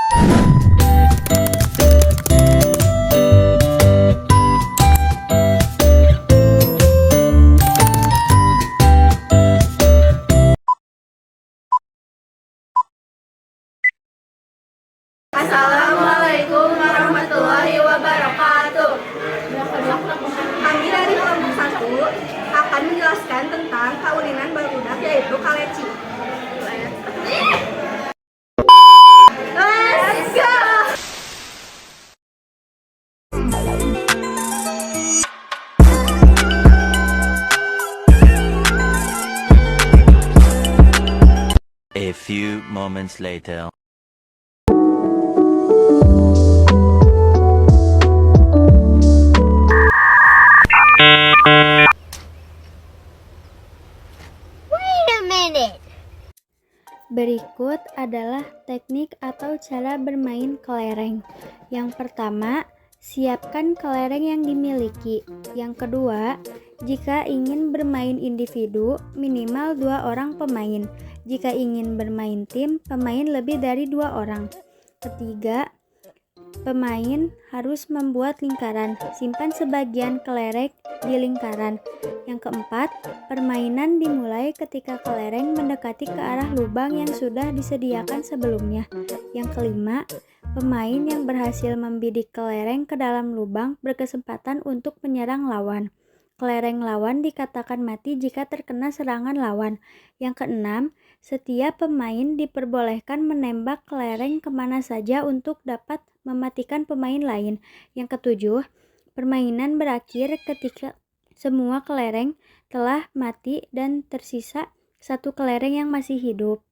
Assalamualaikum warahmatullahi wabarakatuh. Kami dari kelompok 1 akan menjelaskan tentang kaulinan barudak, yaitu kaleci. Let's go! A few moments later. Berikut adalah teknik atau cara bermain kelereng. Yang pertama, siapkan kelereng yang dimiliki. Yang kedua, jika ingin bermain individu, minimal 2 orang pemain. Jika ingin bermain tim, pemain lebih dari 2 orang. Ketiga, pemain harus membuat lingkaran. Simpan sebagian kelereng di lingkaran. Yang keempat, permainan dimulai ketika kelereng mendekati ke arah lubang yang sudah disediakan sebelumnya. Yang kelima, pemain yang berhasil membidik kelereng ke dalam lubang berkesempatan untuk menyerang lawan. Kelereng lawan dikatakan mati jika terkena serangan lawan. Yang keenam, setiap pemain diperbolehkan menembak kelereng kemana saja untuk dapat mematikan pemain lain. Yang ketujuh, permainan berakhir ketika semua kelereng telah mati dan tersisa 1 kelereng yang masih hidup.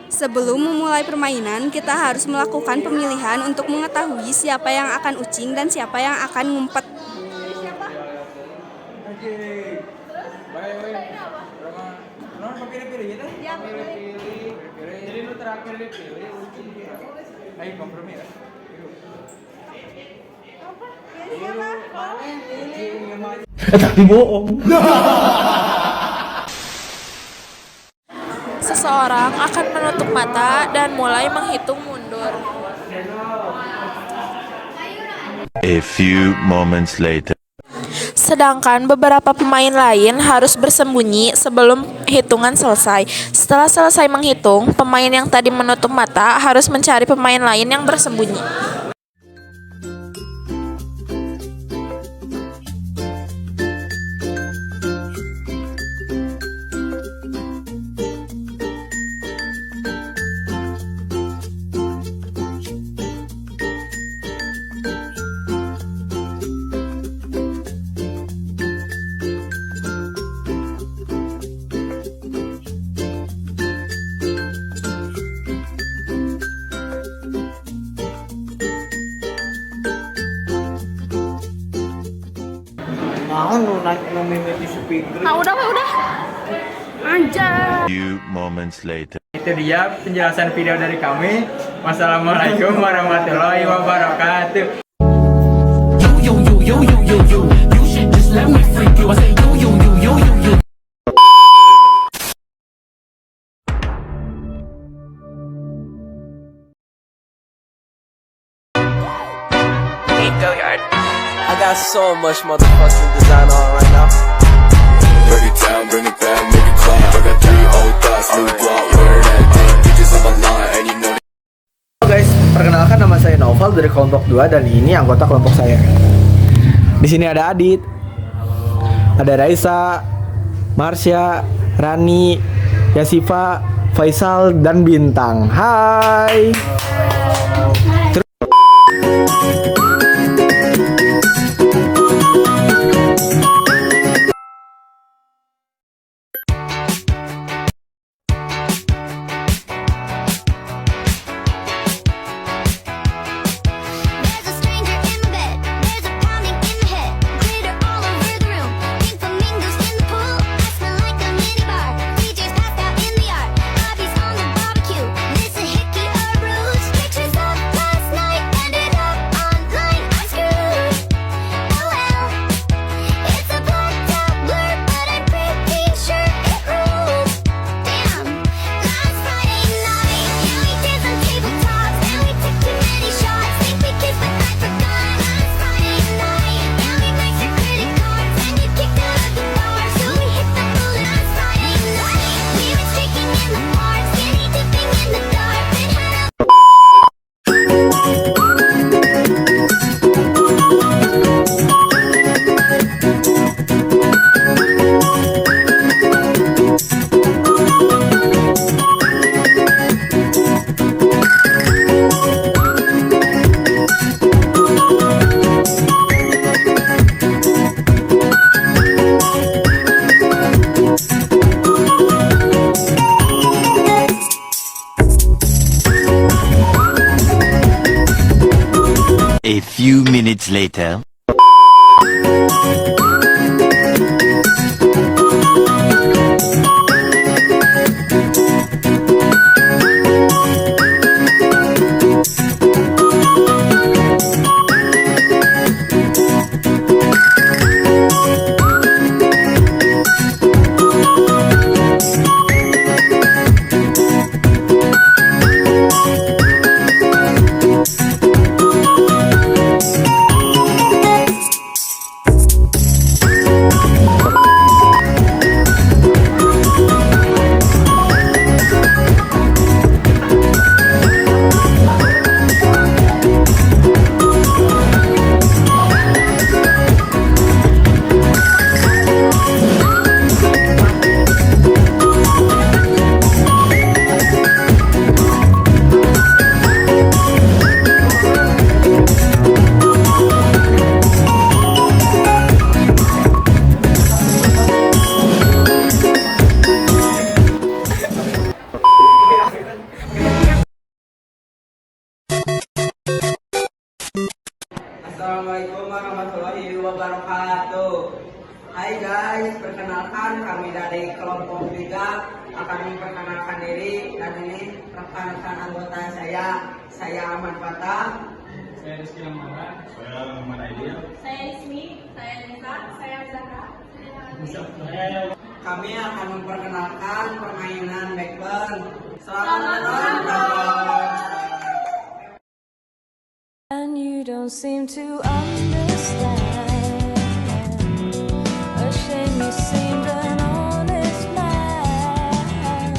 Sebelum memulai permainan, kita harus melakukan pemilihan untuk mengetahui siapa yang akan ucing dan siapa yang akan ngumpet. Jadi lu terakhir dipilih ucing. Ayo kompromi ya. Tapi bohong. Seseorang akan menutup mata dan mulai menghitung mundur. A few moments later. Sedangkan beberapa pemain lain harus bersembunyi sebelum hitungan selesai. Setelah selesai menghitung, pemain yang tadi menutup mata harus mencari pemain lain yang bersembunyi. Mau lu mimiti speaker. Udah. Anjay. Few moments later. Itu dia penjelasan video dari kami. Wassalamualaikum warahmatullahi wabarakatuh. You should just let me freak you. I say yo. I got so much motherfucking design on right now. Break it down, bring it back, make it clap. I got 3 old thoughts, new block, where that thing. Bitches on my line, and you know. Halo guys, perkenalkan nama saya Novel dari kelompok 2 dan ini anggota kelompok saya. Di sini ada Adit, ada Raisa, Marsha, Rani, Yasifa, Faisal dan Bintang. Hai. Last night A few minutes later. Assalamualaikum warahmatullahi wabarakatuh. Hai guys, perkenalkan kami dari kelompok 3 akan memperkenalkan diri dan ini rekan-rekan anggota saya Ahmad Fatah, Saya Rizky Lamara. Saya Muhammad Aidil. Saya Ismi, saya Nisa, saya Zahra. Kami akan memperkenalkan permainan backburn. Selamat menonton. And you don't seem to understand. Ashamed you seemed an honest man,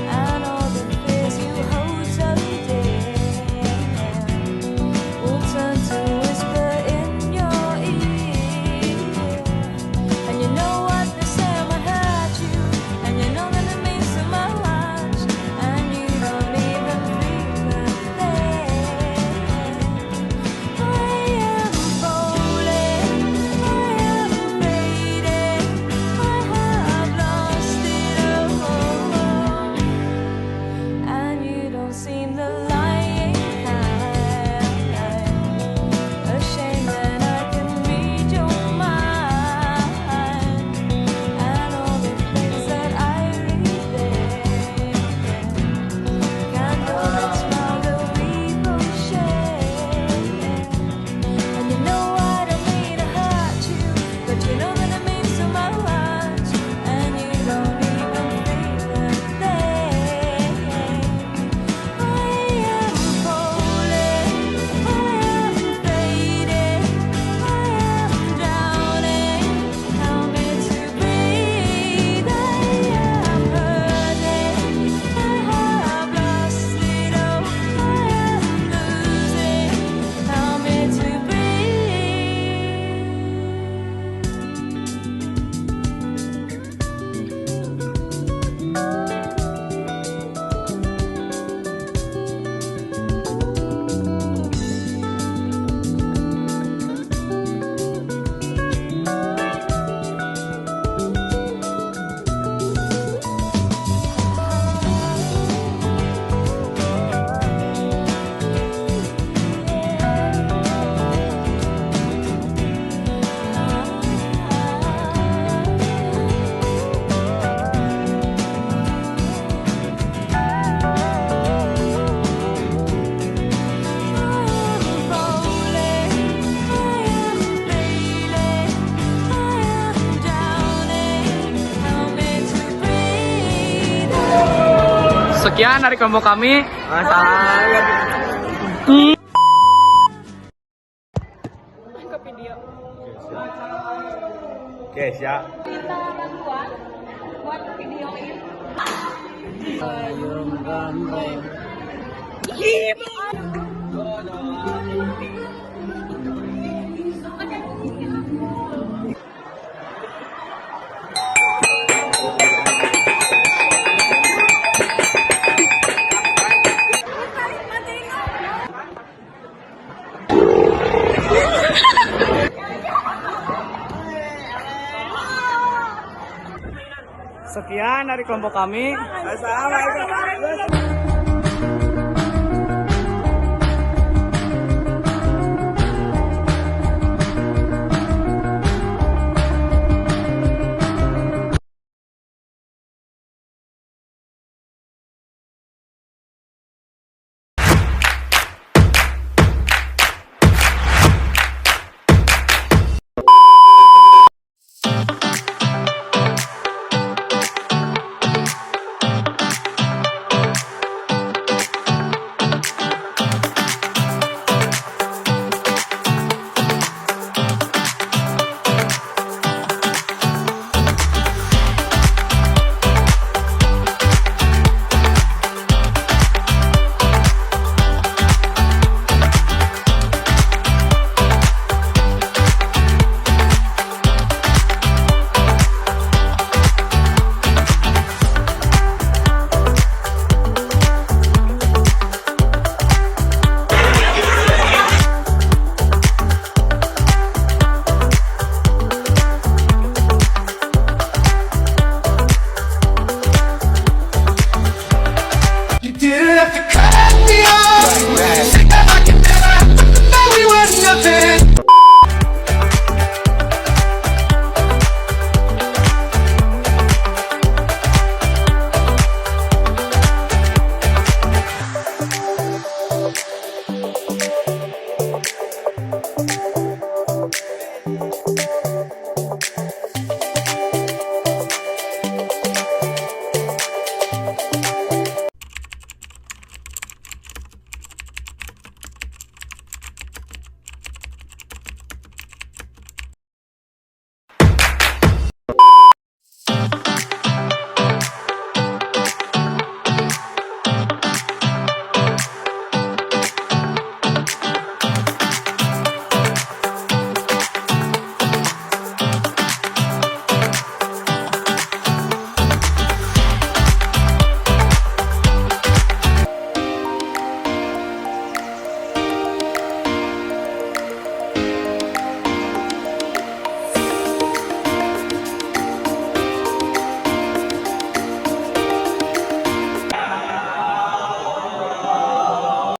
and all the fears you hold so dear will turn to whisper in your ear. And you know what they say might hurt you, and you know that it means so much, and you don't even feel a thing. Sekian dari kelompok kami. Oke, siap. Minta bantuan buat videoin. Sekian dari kelompok kami. Assalamualaikum.